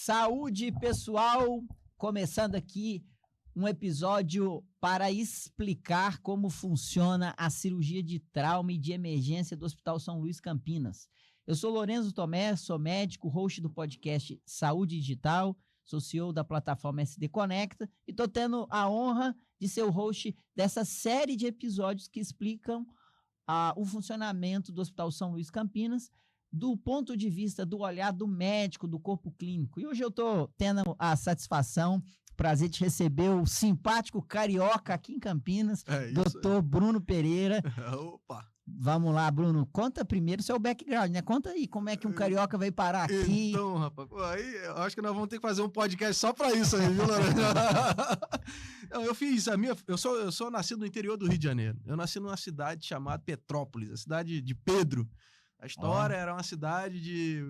Saúde, pessoal! Começando aqui um episódio para explicar como funciona a cirurgia de trauma e de emergência do Hospital São Luís Campinas. Eu sou Lorenzo Tomé, sou médico, host do podcast Saúde Digital, sou CEO da plataforma SD Conecta e estou tendo a honra de ser o host dessa série de episódios que explicam o funcionamento do Hospital São Luís Campinas do ponto de vista do olhar do médico, do corpo clínico. E hoje eu estou tendo a satisfação, prazer de receber o simpático carioca aqui em Campinas, doutor Bruno Pereira. Opa! Vamos lá, Bruno. Conta primeiro o seu background, né? Conta aí, como é que um carioca veio parar aqui? Então, rapaz, aí eu acho que nós vamos ter que fazer um podcast só pra isso aí, viu, Lorenzo? Eu fiz eu sou nascido no interior do Rio de Janeiro. Eu nasci numa cidade chamada Petrópolis, a cidade de Pedro. A história era uma cidade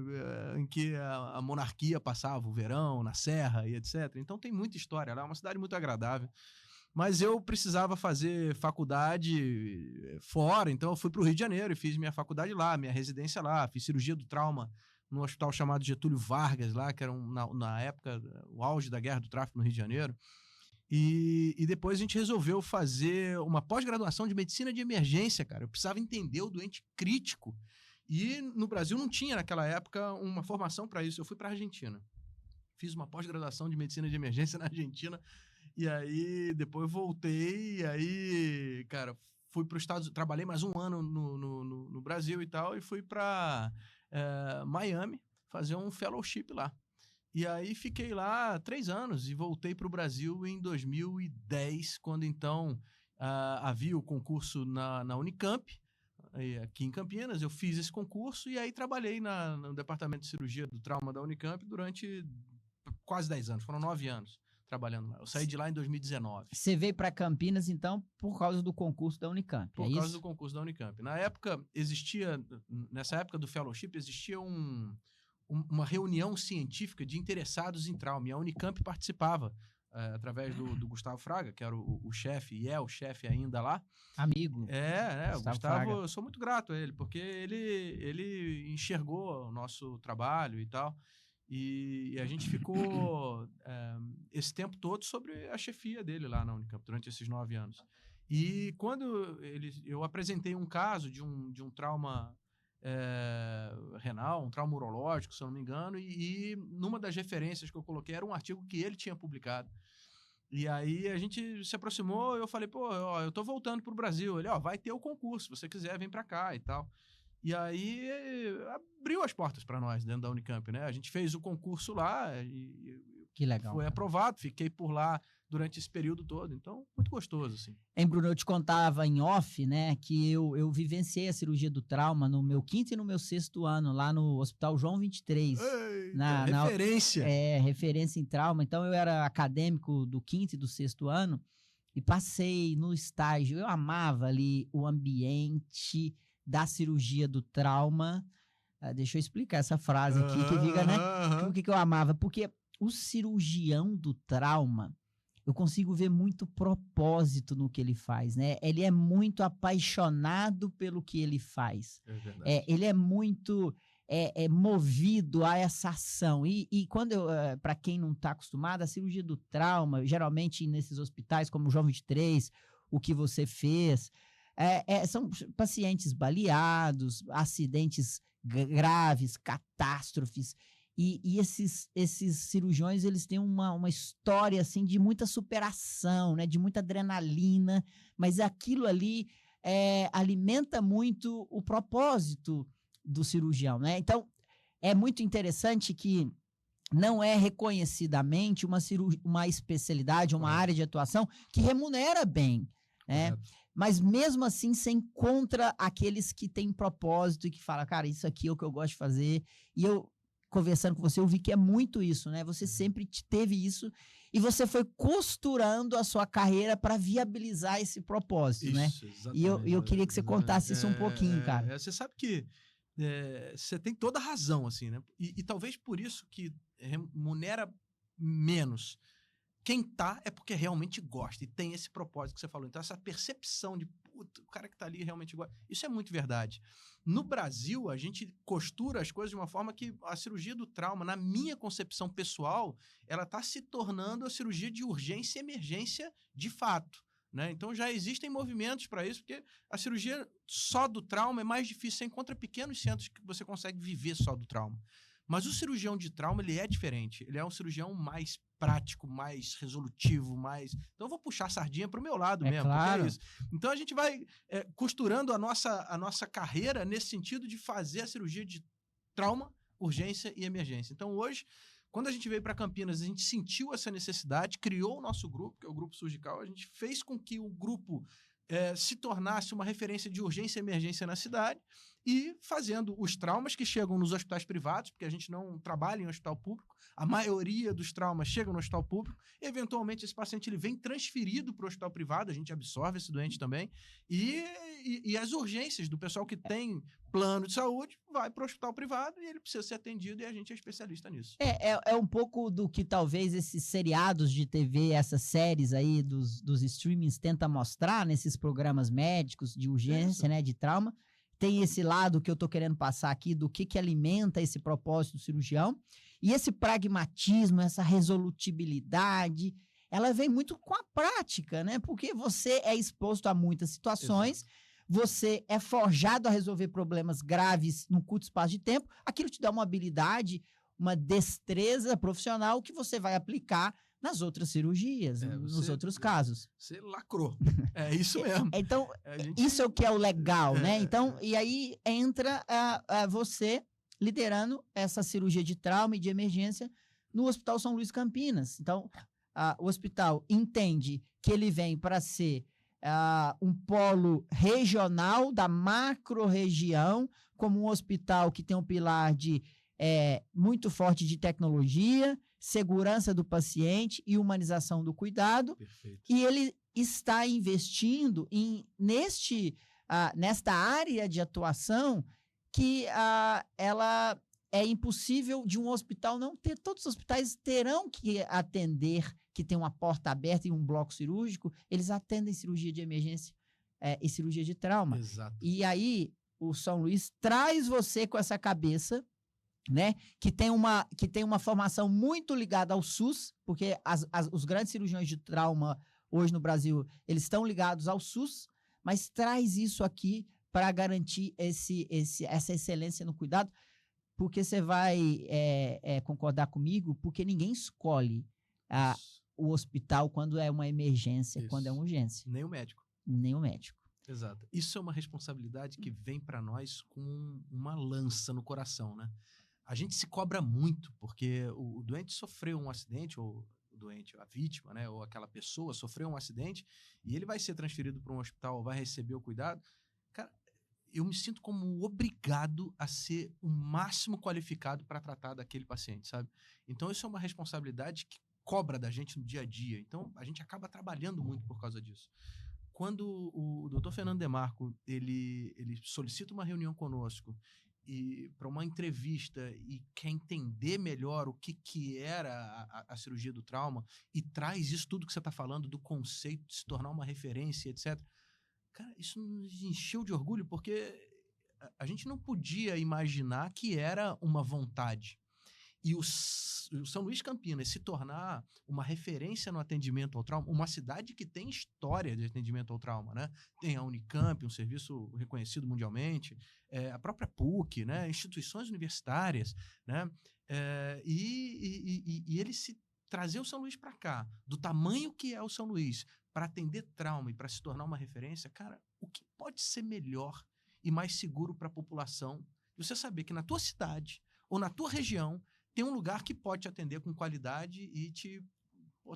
em que a monarquia passava o verão na serra e etc. Então tem muita história, ela é uma cidade muito agradável. Mas eu precisava fazer faculdade fora, então eu fui para o Rio de Janeiro e fiz minha faculdade lá, minha residência lá, fiz cirurgia do trauma num hospital chamado Getúlio Vargas lá, que era na época o auge da guerra do tráfico no Rio de Janeiro. E depois a gente resolveu fazer uma pós-graduação de medicina de emergência, cara. Eu precisava entender o doente crítico. E no Brasil não tinha, naquela época, uma formação para isso. Eu fui para a Argentina. Fiz uma pós-graduação de medicina de emergência na Argentina. E aí, depois voltei. E aí, cara, fui para os Estados Unidos. Trabalhei mais um ano no Brasil e tal. E fui para Miami fazer um fellowship lá. E aí, fiquei lá 3 anos e voltei para o Brasil em 2010, quando então havia o concurso na Unicamp. Aqui em Campinas, eu fiz esse concurso e aí trabalhei no departamento de cirurgia do trauma da Unicamp durante quase 10 anos, foram 9 anos trabalhando lá. Eu saí de lá em 2019. Você veio para Campinas, então, por causa do concurso da Unicamp, Por causa do concurso da Unicamp. Nessa época do fellowship, existia uma reunião científica de interessados em trauma, e a Unicamp participava. Através do Gustavo Fraga, que era o chefe, e é o chefe ainda lá. Amigo. O Gustavo, eu sou muito grato a ele, porque ele enxergou o nosso trabalho e tal, e a gente ficou esse tempo todo sobre a chefia dele lá na Unicamp, durante esses 9 anos. E quando eu apresentei um caso de um trauma renal, um trauma urológico, se eu não me engano, e numa das referências que eu coloquei era um artigo que ele tinha publicado. E aí a gente se aproximou e eu falei, eu tô voltando pro Brasil. Ele, vai ter o concurso, se você quiser, vem pra cá e tal. E aí abriu as portas para nós dentro da Unicamp, né? A gente fez o concurso lá e que legal, foi aprovado, fiquei por lá durante esse período todo, então muito gostoso, assim. Bruno, eu te contava em off, né, que eu vivenciei a cirurgia do trauma no meu 5º e no meu 6º ano, lá no Hospital João 23. Referência! Referência em trauma. Então eu era acadêmico do 5º e do 6º ano e passei no estágio. Eu amava ali o ambiente da cirurgia do trauma. Deixa eu explicar essa frase aqui, que fica, né? Por que eu amava? Porque o cirurgião do trauma, eu consigo ver muito propósito no que ele faz, né? Ele é muito apaixonado pelo que ele faz. Ele é muito movido a essa ação. E quando para quem não está acostumado, a cirurgia do trauma, geralmente nesses hospitais como o João 23, o que você fez, são pacientes baleados, acidentes graves, catástrofes. E esses cirurgiões, eles têm uma história assim, de muita superação, né, de muita adrenalina, mas aquilo ali alimenta muito o propósito do cirurgião, né? Então, é muito interessante que não é reconhecidamente uma especialidade, uma área de atuação que remunera bem, né? Mas mesmo assim você encontra aqueles que têm propósito e que falam, cara, isso aqui é o que eu gosto de fazer. E eu, conversando com você, eu vi que é muito isso, né? Você sempre teve isso e você foi costurando a sua carreira para viabilizar esse propósito, isso, né? Exatamente. E eu queria que você contasse isso um pouquinho, cara. Você sabe que você tem toda a razão, assim, né? E talvez por isso que remunera menos. Quem tá é porque realmente gosta e tem esse propósito que você falou. Então, essa percepção de o cara que tá ali realmente gosta. Isso é muito verdade. No Brasil, a gente costura as coisas de uma forma que a cirurgia do trauma, na minha concepção pessoal, ela tá se tornando a cirurgia de urgência e emergência de fato. Né? Então já existem movimentos para isso, porque a cirurgia só do trauma é mais difícil. Você encontra pequenos centros que você consegue viver só do trauma. Mas o cirurgião de trauma, ele é diferente. Ele é um cirurgião mais prático, mais resolutivo, mais... Então eu vou puxar a sardinha pro meu lado mesmo, claro. porque é isso. Então a gente vai costurando a nossa carreira nesse sentido de fazer a cirurgia de trauma, urgência e emergência. Então hoje, quando a gente veio para Campinas, a gente sentiu essa necessidade, criou o nosso grupo, que é o Grupo Surgical, a gente fez com que o grupo se tornasse uma referência de urgência e emergência na cidade, e fazendo os traumas que chegam nos hospitais privados, porque a gente não trabalha em hospital público, a maioria dos traumas chegam no hospital público, e eventualmente esse paciente ele vem transferido para o hospital privado, a gente absorve esse doente também, e as urgências do pessoal que tem plano de saúde vai para o hospital privado e ele precisa ser atendido e a gente é especialista nisso. É um pouco do que talvez esses seriados de TV, essas séries aí dos streamings tenta mostrar nesses programas médicos de urgência, né, de trauma. Tem esse lado que eu tô querendo passar aqui do que alimenta esse propósito do cirurgião. E esse pragmatismo, essa resolutibilidade, ela vem muito com a prática, né? Porque você é exposto a muitas situações, Exato. Você é forjado a resolver problemas graves num curto espaço de tempo, aquilo te dá uma habilidade, uma destreza profissional que você vai aplicar nas outras cirurgias, nos outros casos. Você lacrou. É isso mesmo. Então, isso é o que é o legal, né? Então, e aí entra você liderando essa cirurgia de trauma e de emergência no Hospital São Luís Campinas. Então, o hospital entende que ele vem para ser um polo regional da macro-região, como um hospital que tem um pilar muito forte de tecnologia, segurança do paciente e humanização do cuidado. Perfeito. E ele está investindo nesta área de atuação que ela é impossível de um hospital não ter. Todos os hospitais terão que atender, que tem uma porta aberta e um bloco cirúrgico, eles atendem cirurgia de emergência e cirurgia de trauma. Exato. E aí, o São Luís traz você com essa cabeça, né, que tem uma formação muito ligada ao SUS, porque os grandes cirurgiões de trauma hoje no Brasil, eles estão ligados ao SUS, mas traz isso aqui para garantir essa excelência no cuidado, porque você vai concordar comigo, porque ninguém escolhe o hospital quando é uma emergência, isso. Quando é uma urgência. Nem o médico. Nem o médico. Exato. Isso é uma responsabilidade que vem para nós com uma lança no coração, né? A gente se cobra muito, porque o doente sofreu um acidente, ou o doente, a vítima, né, ou aquela pessoa sofreu um acidente, e ele vai ser transferido para um hospital, vai receber o cuidado. Cara, eu me sinto como obrigado a ser o máximo qualificado para tratar daquele paciente, sabe? Então, isso é uma responsabilidade que cobra da gente no dia a dia. Então, a gente acaba trabalhando muito por causa disso. Quando o Dr. Fernando Demarco, ele solicita uma reunião conosco e para uma entrevista e quer entender melhor o que era a cirurgia do trauma e traz isso tudo que você está falando, do conceito de se tornar uma referência, etc. Cara, isso nos encheu de orgulho, porque a gente não podia imaginar que era uma vontade. E o São Luís Campinas se tornar uma referência no atendimento ao trauma, uma cidade que tem história de atendimento ao trauma, né? Tem a Unicamp, um serviço reconhecido mundialmente, a própria PUC, né? Instituições universitárias, né? E ele se trazer o São Luís para cá, do tamanho que é o São Luís, para atender trauma e para se tornar uma referência, cara, o que pode ser melhor e mais seguro para a população? Você saber que na tua cidade ou na tua região tem um lugar que pode te atender com qualidade e te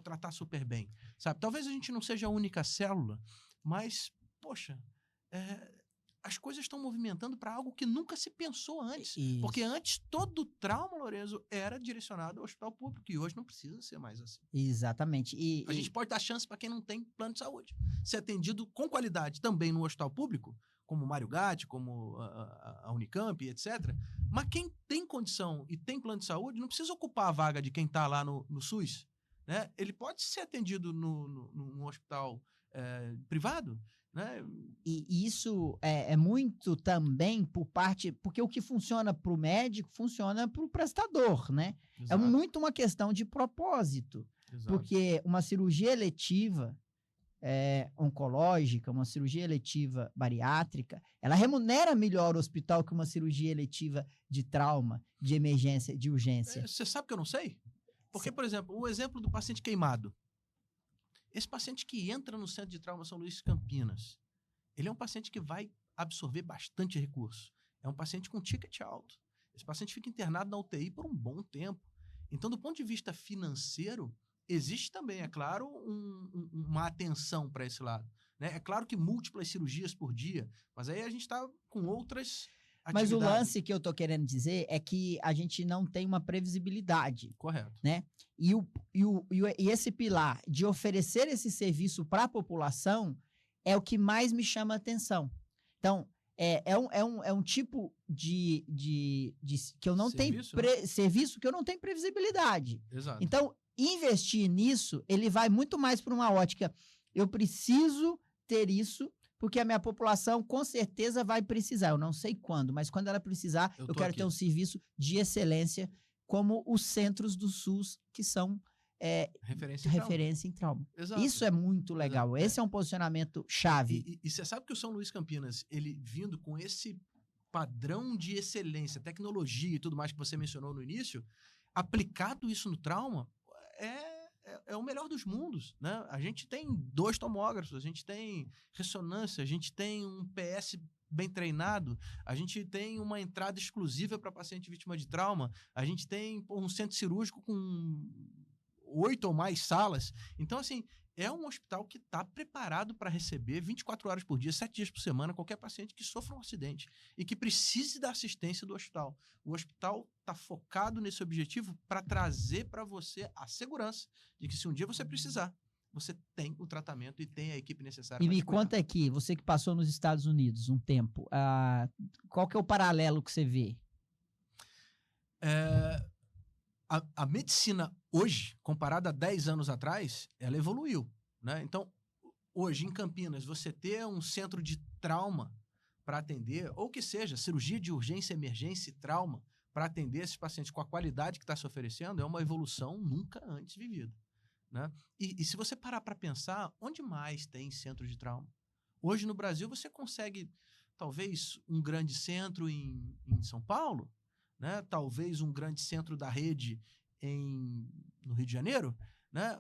tratar super bem, sabe? Talvez a gente não seja a única célula, mas, poxa, as coisas estão movimentando para algo que nunca se pensou antes. Isso. Porque antes todo o trauma, Lorenzo, era direcionado ao hospital público e hoje não precisa ser mais assim. Exatamente. A gente pode dar chance para quem não tem plano de saúde ser atendido com qualidade também no hospital público, como o Mário Gatti, como a Unicamp, etc. Mas quem tem condição e tem plano de saúde não precisa ocupar a vaga de quem está lá no SUS, né? Ele pode ser atendido no hospital privado, né? E isso é muito também por parte... Porque o que funciona para o médico, funciona para o prestador, né? É Exato, muito uma questão de propósito. exato. Porque uma cirurgia eletiva oncológica, uma cirurgia eletiva bariátrica, ela remunera melhor o hospital que uma cirurgia eletiva de trauma, de emergência, de urgência. Você sabe que eu não sei? Porque, por exemplo, o exemplo do paciente queimado. Esse paciente que entra no Centro de Trauma São Luís Campinas, ele é um paciente que vai absorver bastante recurso. É um paciente com ticket alto. Esse paciente fica internado na UTI por um bom tempo. Então, do ponto de vista financeiro, existe também, é claro, uma atenção para esse lado, né? É claro que múltiplas cirurgias por dia, mas aí a gente está com outras atividades. Mas o lance que eu tô querendo dizer é que a gente não tem uma previsibilidade. Correto. Né? E esse pilar de oferecer esse serviço para a população é o que mais me chama a atenção. Então, é um tipo de que eu não Serviço, tenho serviço que eu não tenho previsibilidade. Exato. Então, investir nisso, ele vai muito mais para uma ótica. Eu preciso ter isso, porque a minha população com certeza vai precisar. Eu não sei quando, mas quando ela precisar, eu quero ter um serviço de excelência, como os centros do SUS, que são referência em trauma. Exato. Isso é muito legal. Exato. Esse é um posicionamento chave. E você sabe que o São Luís Campinas, ele vindo com esse padrão de excelência, tecnologia e tudo mais que você mencionou no início, aplicado isso no trauma, é o melhor dos mundos, né? A gente tem 2 tomógrafos, a gente tem ressonância, a gente tem um PS bem treinado, a gente tem uma entrada exclusiva para paciente vítima de trauma, a gente tem um centro cirúrgico com 8 ou mais salas. Então, assim, é um hospital que está preparado para receber 24 horas por dia, 7 dias por semana, qualquer paciente que sofra um acidente e que precise da assistência do hospital. O hospital está focado nesse objetivo para trazer para você a segurança de que se um dia você precisar, você tem o tratamento e tem a equipe necessária. E me conta aqui, você que passou nos Estados Unidos um tempo, qual que é o paralelo que você vê? A medicina hoje, comparada a 10 anos atrás, ela evoluiu, né? Então, hoje em Campinas, você ter um centro de trauma para atender, ou que seja, cirurgia de urgência, emergência e trauma, para atender esses pacientes com a qualidade que está se oferecendo, é uma evolução nunca antes vivida, né? E se você parar para pensar, onde mais tem centro de trauma? Hoje no Brasil você consegue, talvez, um grande centro em São Paulo, né? Talvez um grande centro da rede no Rio de Janeiro, né?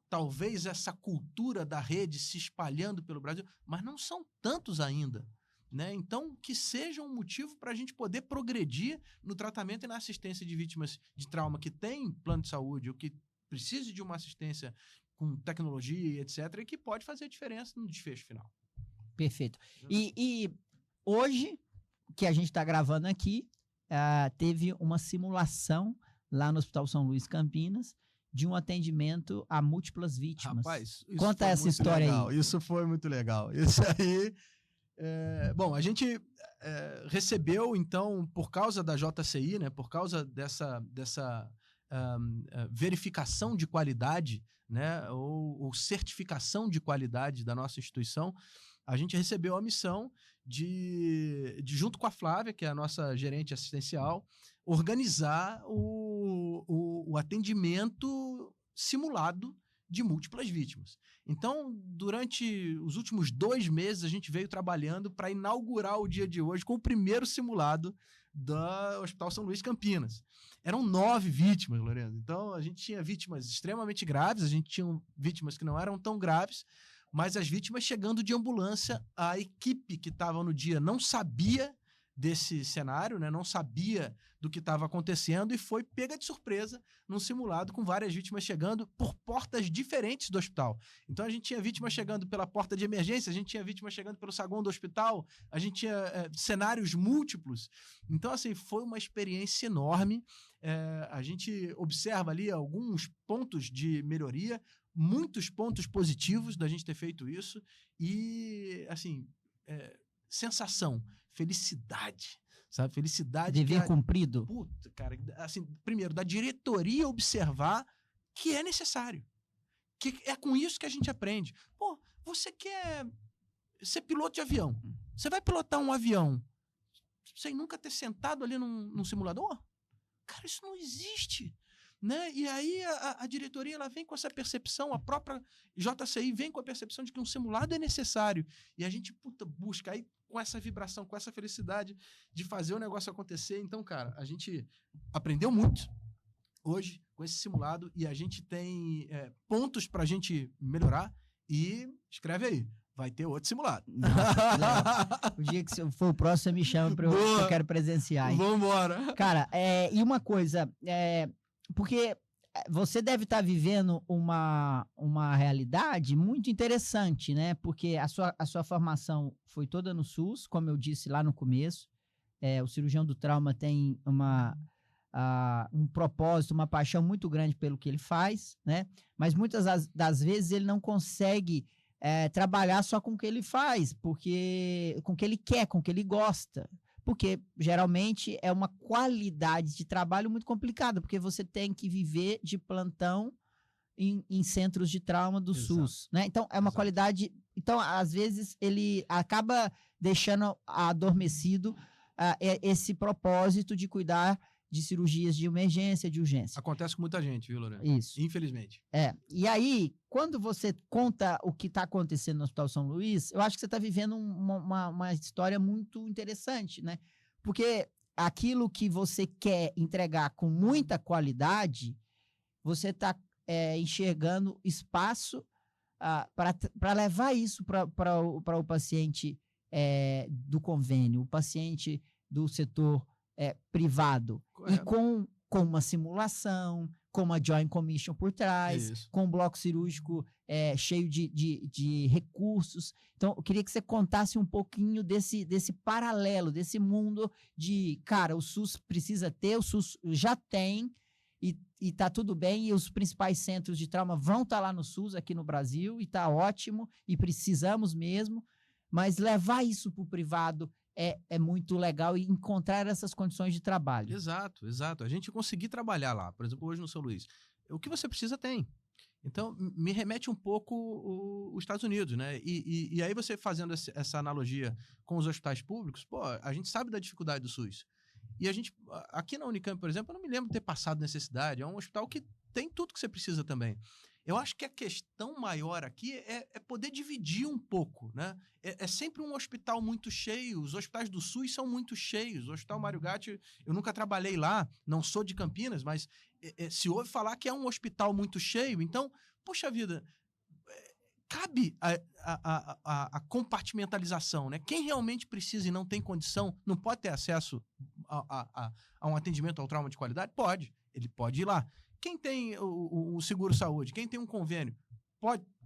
Talvez essa cultura da rede se espalhando pelo Brasil, mas não são tantos ainda, né? Então, que seja um motivo para a gente poder progredir no tratamento e na assistência de vítimas de trauma que tem plano de saúde, ou que precise de uma assistência com tecnologia, etc., e que pode fazer diferença no desfecho final. Perfeito. E hoje, que a gente está gravando aqui, teve uma simulação lá no Hospital São Luís Campinas de um atendimento a múltiplas vítimas. Rapaz, conta essa história legal. aí. Isso foi muito legal. Isso aí... bom, a gente recebeu, então, por causa da JCI, né, por causa dessa verificação de qualidade, né, ou certificação de qualidade da nossa instituição, a gente recebeu a missão de, junto com a Flávia, que é a nossa gerente assistencial, organizar o atendimento simulado de múltiplas vítimas. Então, durante os últimos 2 meses, a gente veio trabalhando para inaugurar o dia de hoje com o primeiro simulado do Hospital São Luís Campinas. Eram 9 vítimas, Lorenzo. Então, a gente tinha vítimas extremamente graves, a gente tinha vítimas que não eram tão graves, mas as vítimas chegando de ambulância, a equipe que estava no dia não sabia desse cenário, né? Não sabia do que estava acontecendo e foi pega de surpresa num simulado com várias vítimas chegando por portas diferentes do hospital. Então a gente tinha vítimas chegando pela porta de emergência, a gente tinha vítimas chegando pelo saguão do hospital, a gente tinha cenários múltiplos. Então, assim, foi uma experiência enorme. A gente observa ali alguns pontos de melhoria, muitos pontos positivos da gente ter feito isso e, assim, sensação, felicidade, sabe? Felicidade. Dever cumprido. Puta, cara, assim, primeiro, da diretoria observar que é necessário. Que é com isso que a gente aprende. Pô, você quer ser piloto de avião. Você vai pilotar um avião sem nunca ter sentado ali num simulador? Cara, isso não existe. Né? E aí a diretoria ela vem com essa percepção, a própria JCI vem com a percepção de que um simulado é necessário. E a gente busca aí com essa vibração, com essa felicidade de fazer o negócio acontecer. Então, cara, a gente aprendeu muito hoje com esse simulado e a gente tem pontos pra gente melhorar e escreve aí. Vai ter outro simulado. Nossa, o dia que for o próximo, você me chama que eu quero presenciar. Vambora. Cara, e uma coisa, porque você deve estar vivendo uma realidade muito interessante, né? Porque a sua formação foi toda no SUS, como eu disse lá no começo. O cirurgião do trauma tem um propósito, uma paixão muito grande pelo que ele faz, né? Mas muitas das vezes ele não consegue trabalhar só com o que ele faz, porque com o que ele quer, com o que ele gosta. Porque geralmente é uma qualidade de trabalho muito complicada, porque você tem que viver de plantão em centros de trauma do SUS, né? Então é uma qualidade. Então, às vezes, ele acaba deixando adormecido esse propósito de cuidar de cirurgias de emergência, de urgência. Acontece com muita gente, viu, Lorena? Isso. Infelizmente. E aí, quando você conta o que está acontecendo no Hospital São Luís, eu acho que você está vivendo uma história muito interessante, né? Porque aquilo que você quer entregar com muita qualidade, você está enxergando espaço para levar isso para o paciente do convênio, o paciente do setor privado. Correto. E com uma simulação, com uma Joint Commission por trás, com um bloco cirúrgico cheio de recursos. Então, eu queria que você contasse um pouquinho desse paralelo, desse mundo de, cara, o SUS precisa ter, o SUS já tem, e tá tudo bem, e os principais centros de trauma vão estar lá no SUS, aqui no Brasil, e tá ótimo, e precisamos mesmo, mas levar isso para o privado é muito legal e encontrar essas condições de trabalho. Exato. A gente conseguir trabalhar lá, por exemplo, hoje no São Luís. O que você precisa tem. Então, me remete um pouco os Estados Unidos, né? E aí você fazendo essa analogia com os hospitais públicos, a gente sabe da dificuldade do SUS. E a gente, aqui na Unicamp, por exemplo, eu não me lembro de ter passado necessidade. É um hospital que tem tudo que você precisa também. Eu acho que a questão maior aqui é poder dividir um pouco, né? É sempre um hospital muito cheio. Os hospitais do SUS são muito cheios. O Hospital Mário Gatti, eu nunca trabalhei lá, não sou de Campinas, mas se ouve falar que é um hospital muito cheio. Então, puxa vida, cabe a compartimentalização, né? Quem realmente precisa e não tem condição, não pode ter acesso a um atendimento ao trauma de qualidade? Pode. Ele pode ir lá. Quem tem o seguro-saúde, quem tem um convênio,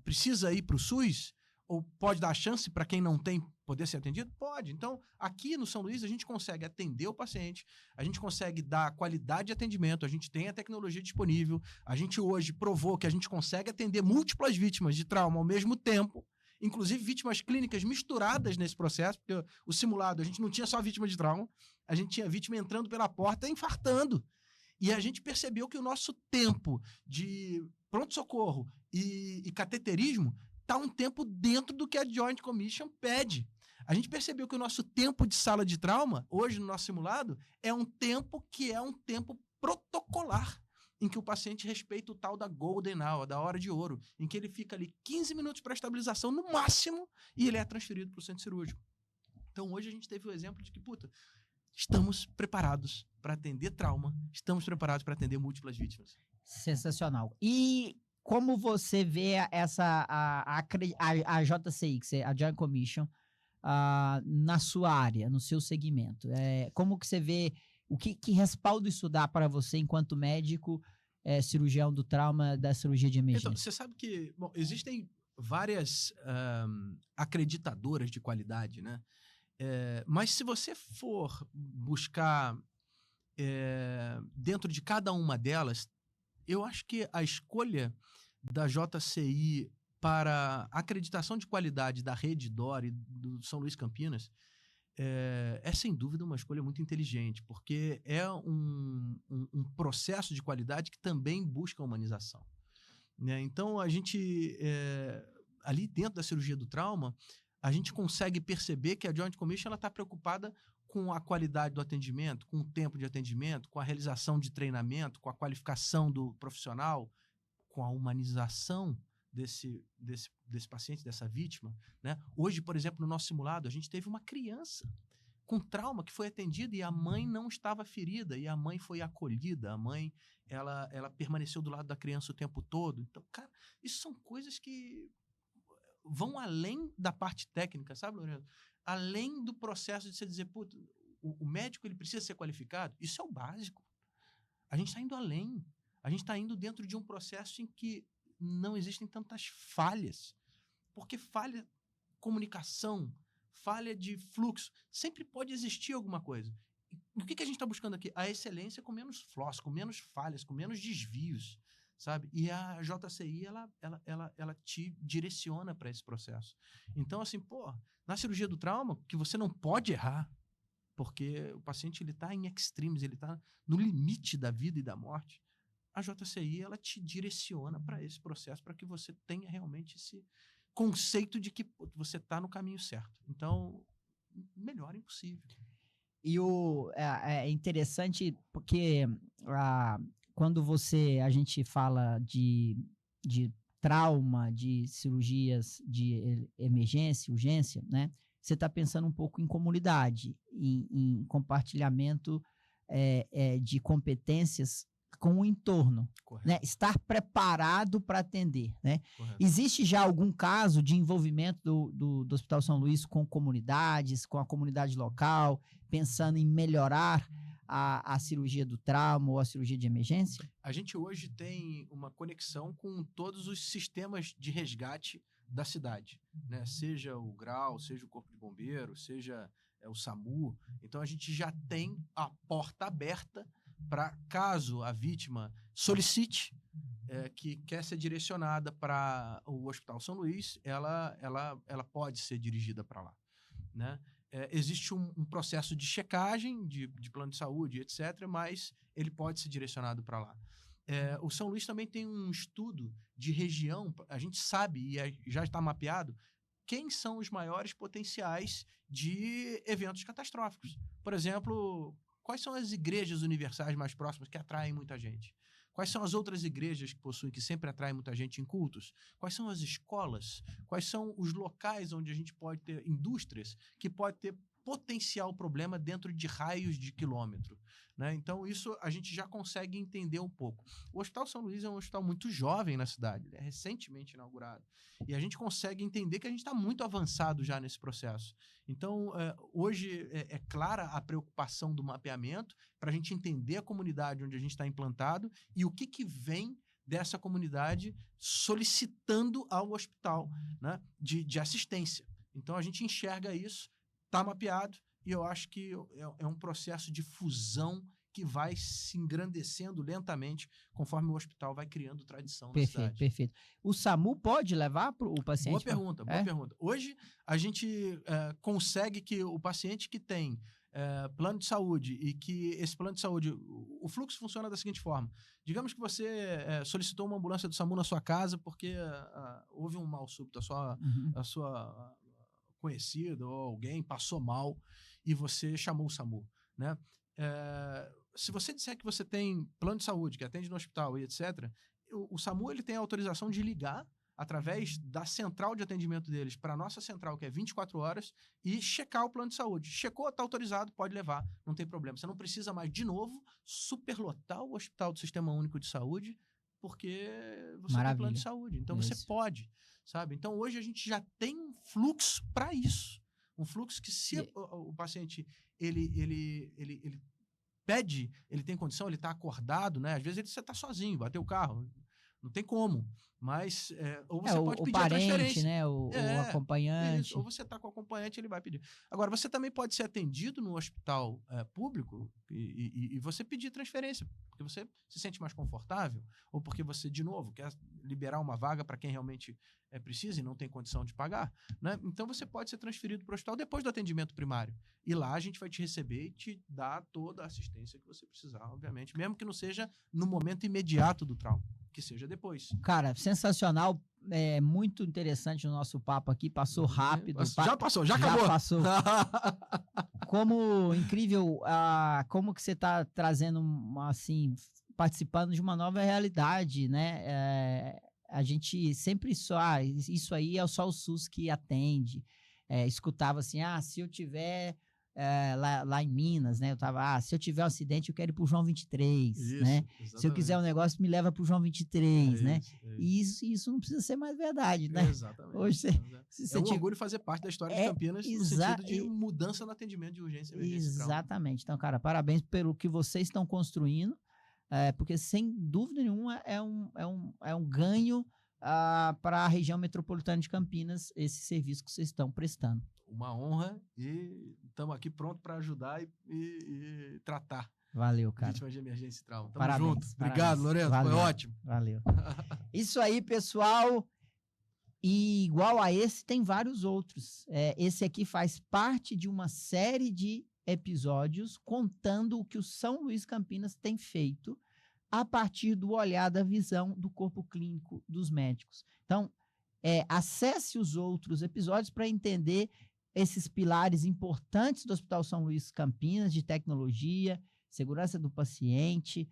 precisa ir para o SUS? Ou pode dar chance para quem não tem poder ser atendido? Pode. Então, aqui no São Luís, a gente consegue atender o paciente, a gente consegue dar qualidade de atendimento, a gente tem a tecnologia disponível, a gente hoje provou que a gente consegue atender múltiplas vítimas de trauma ao mesmo tempo, inclusive vítimas clínicas misturadas nesse processo, porque o simulado, a gente não tinha só vítima de trauma, a gente tinha vítima entrando pela porta e infartando. E a gente percebeu que o nosso tempo de pronto-socorro e cateterismo está um tempo dentro do que a Joint Commission pede. A gente percebeu que o nosso tempo de sala de trauma, hoje no nosso simulado, é um tempo protocolar, em que o paciente respeita o tal da Golden Hour, da hora de ouro, em que ele fica ali 15 minutos para estabilização no máximo e ele é transferido para o centro cirúrgico. Então hoje a gente teve o exemplo de que, estamos preparados para atender trauma, estamos preparados para atender múltiplas vítimas. Sensacional. E como você vê a JCI, a Joint Commission, na sua área, no seu segmento? Como que você vê, que respaldo isso dá para você enquanto médico, cirurgião do trauma, da cirurgia de emergência? Então, você sabe que existem várias acreditadoras de qualidade, né? Mas se você for buscar dentro de cada uma delas, eu acho que a escolha da JCI para acreditação de qualidade da Rede DOR e do São Luís Campinas é sem dúvida uma escolha muito inteligente, porque é um processo de qualidade que também busca a humanização, né? Então, a gente, ali dentro da cirurgia do trauma, a gente consegue perceber que a Joint Commission está preocupada com a qualidade do atendimento, com o tempo de atendimento, com a realização de treinamento, com a qualificação do profissional, com a humanização desse paciente, dessa vítima, né? Hoje, por exemplo, no nosso simulado, a gente teve uma criança com trauma que foi atendida e a mãe não estava ferida, e a mãe foi acolhida, a mãe, ela permaneceu do lado da criança o tempo todo. Então, cara, isso são coisas que vão além da parte técnica, sabe, Lorena? Além do processo de você dizer, puta, o médico ele precisa ser qualificado, isso é o básico. A gente está indo além. A gente está indo dentro de um processo em que não existem tantas falhas. Porque falha comunicação, falha de fluxo, sempre pode existir alguma coisa. E o que a gente está buscando aqui? A excelência com menos floss, com menos falhas, com menos desvios, sabe? E a JCI, ela te direciona para esse processo. Então, assim, na cirurgia do trauma, que você não pode errar, porque o paciente ele está em extremes, ele está no limite da vida e da morte, a JCI ela te direciona para esse processo, para que você tenha realmente esse conceito de que você está no caminho certo. Então, melhor impossível. E é interessante porque quando a gente fala de trauma, de cirurgias de emergência, urgência, né? Você está pensando um pouco em comunidade, em compartilhamento de competências com o entorno, né? Estar preparado para atender, né? Existe já algum caso de envolvimento do Hospital São Luís com comunidades, com a comunidade local, pensando em melhorar a cirurgia do trauma ou a cirurgia de emergência? A gente hoje tem uma conexão com todos os sistemas de resgate da cidade, né? Seja o GRAU, seja o Corpo de Bombeiro, seja o SAMU. Então a gente já tem a porta aberta para, caso a vítima solicite que quer ser direcionada para o Hospital São Luís, ela pode ser dirigida para lá, né? Existe um processo de checagem de plano de saúde, etc., mas ele pode ser direcionado para lá. O São Luís também tem um estudo de região, a gente sabe, e já está mapeado, quem são os maiores potenciais de eventos catastróficos. Por exemplo, quais são as igrejas universais mais próximas que atraem muita gente? Quais são as outras igrejas que sempre atraem muita gente em cultos? Quais são as escolas? Quais são os locais onde a gente pode ter indústrias que pode ter potencial problema dentro de raios de quilômetro, né? Então, isso a gente já consegue entender um pouco. O Hospital São Luís é um hospital muito jovem na cidade, ele é recentemente inaugurado. E a gente consegue entender que a gente está muito avançado já nesse processo. Então, hoje é clara a preocupação do mapeamento para a gente entender a comunidade onde a gente está implantado e o que vem dessa comunidade solicitando ao hospital, né, de assistência. Então, a gente enxerga isso, está mapeado, e eu acho que é um processo de fusão que vai se engrandecendo lentamente conforme o hospital vai criando tradição na cidade. Perfeito. O SAMU pode levar o paciente? Boa pergunta. Hoje, a gente consegue que o paciente que tem plano de saúde e que esse plano de saúde, o fluxo funciona da seguinte forma. Digamos que você solicitou uma ambulância do SAMU na sua casa porque houve um mal súbito, a sua conhecido ou alguém passou mal e você chamou o SAMU, né? Se você disser que você tem plano de saúde, que atende no hospital e etc., o SAMU ele tem a autorização de ligar através da central de atendimento deles para a nossa central, que é 24 horas, e checar o plano de saúde. Checou, está autorizado, pode levar, não tem problema. Você não precisa mais, de novo, superlotar o hospital do Sistema Único de Saúde, porque você tem plano de saúde. Então, você pode, sabe? Então, hoje a gente já tem um fluxo para isso. Um fluxo que, se o paciente, ele pede, ele tem condição, ele está acordado, né? Às vezes você está sozinho, bateu o carro, não tem como. Mas, ou você pode pedir parente, a transferência. Né? O acompanhante. Isso. Ou você está com o acompanhante, ele vai pedir. Agora, você também pode ser atendido no hospital público e você pedir transferência, porque você se sente mais confortável, ou porque você, de novo, quer liberar uma vaga para quem realmente precisa e não tem condição de pagar, né? Então, você pode ser transferido para o hospital depois do atendimento primário. E lá a gente vai te receber e te dar toda a assistência que você precisar, obviamente, mesmo que não seja no momento imediato do trauma. que seja depois. Cara, sensacional. É muito interessante o nosso papo aqui. Passou rápido. Já passou, já acabou. Já passou. Como incrível, como que você está trazendo, assim, participando de uma nova realidade, né? A gente sempre só, isso aí é só o SUS que atende. Escutava assim, se eu tiver lá em Minas, né? Eu tava, se eu tiver um acidente, eu quero ir pro João 23, Isso, né? exatamente. Se eu quiser um negócio, me leva pro João 23, né? Isso. E isso não precisa ser mais verdade, né? Exatamente. Hoje É um orgulho fazer parte da história de Campinas no sentido de mudança no atendimento de urgência e emergência. Exatamente. Então, cara, parabéns pelo que vocês estão construindo, porque sem dúvida nenhuma é um ganho para a região metropolitana de Campinas esse serviço que vocês estão prestando. Uma honra e estamos aqui pronto para ajudar e tratar. Valeu, cara. Vítimas de emergência e trauma. Tamo Parabéns, junto. Obrigado, parabéns. Lorenzo. Valeu, foi ótimo. Valeu. Isso aí, pessoal. E igual a esse, tem vários outros. Esse aqui faz parte de uma série de episódios contando o que o São Luís Campinas tem feito a partir do olhar da visão do corpo clínico dos médicos. Então, acesse os outros episódios para entender esses pilares importantes do Hospital São Luís Campinas, de tecnologia, segurança do paciente,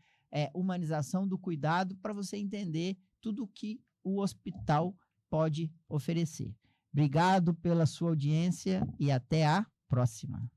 humanização do cuidado, para você entender tudo o que o hospital pode oferecer. Obrigado pela sua audiência e até a próxima.